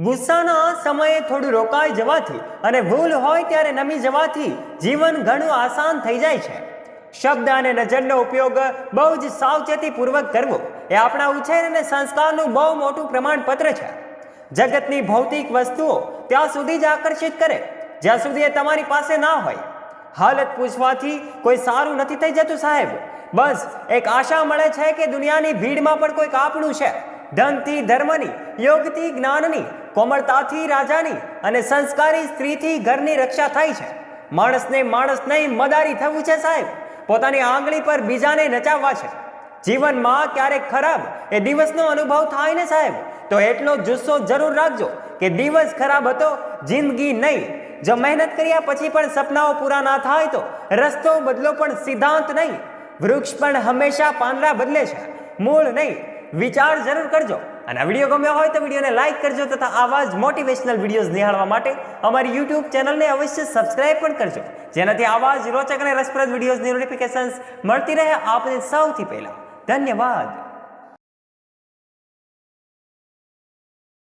ગુસ્સાના સમયે થોડું રોકાઈ જવાથી અને ભૂલ હોય ત્યારે નમી જવાથી જીવન ઘણું આસાન થઈ જાય છે. શબ્દ અને નજરનો ઉપયોગ બહુ જ સાવચેતીપૂર્વક કરવો એ આપણા ઉછેર અને સંસ્કારનું બહુ મોટું પ્રમાણપત્ર છે. જગતની ભૌતિક વસ્તુઓ ત્યાં સુધી જ આકર્ષિત કરે જ્યાં સુધી એ તમારી પાસે ના હોય. હાલત પૂછવાથી કોઈ સારું નથી થઈ જતું સાહેબ. બસ એક આશા મળે છે કે દુનિયાની ભીડમાં પણ કોઈક આપણું છે. ધનથી ધર્મની, યોગથી જ્ઞાનની, કોમળતાથી રાજાની અને સંસ્કારી સ્ત્રીથી ઘરની રક્ષા થાય છે. માણસને માણસ નહીં મદારી થવું છે સાહેબ. પોતાની આંગળી પર બીજાને નચાવવા છે. જીવનમાં ક્યારેક ખરાબ એ દિવસનો અનુભવ થાય ને સાહેબ, તો એટલો જુસ્સો જરૂર રાખજો કે દિવસ ખરાબ હતો, જિંદગી નહીં. જો મહેનત કર્યા પછી પણ સપનાઓ પૂરા ના થાય તો રસ્તો બદલો પણ સિદ્ધાંત નહીં. વૃક્ષ પણ હંમેશા પાંદડા બદલે છે, મૂળ નહીં. વિચાર જરૂર કરજો. અને આ વિડીયો ગમ્યો હોય તો વિડીયોને લાઇક કરજો તથા આવા જ મોટિવેશનલ વિડીયોઝ નિહાળવા માટે અમારી યુટ્યુબ ચેનલને અવશ્ય સબસ્ક્રાઇબ પણ કરજો, જેનાથી આવા જ રોચક અને રસપ્રદ વિડીયોઝની નોટિફિકેશન્સ મળતી રહે આપને સૌથી પહેલા. ધન્યવાદ.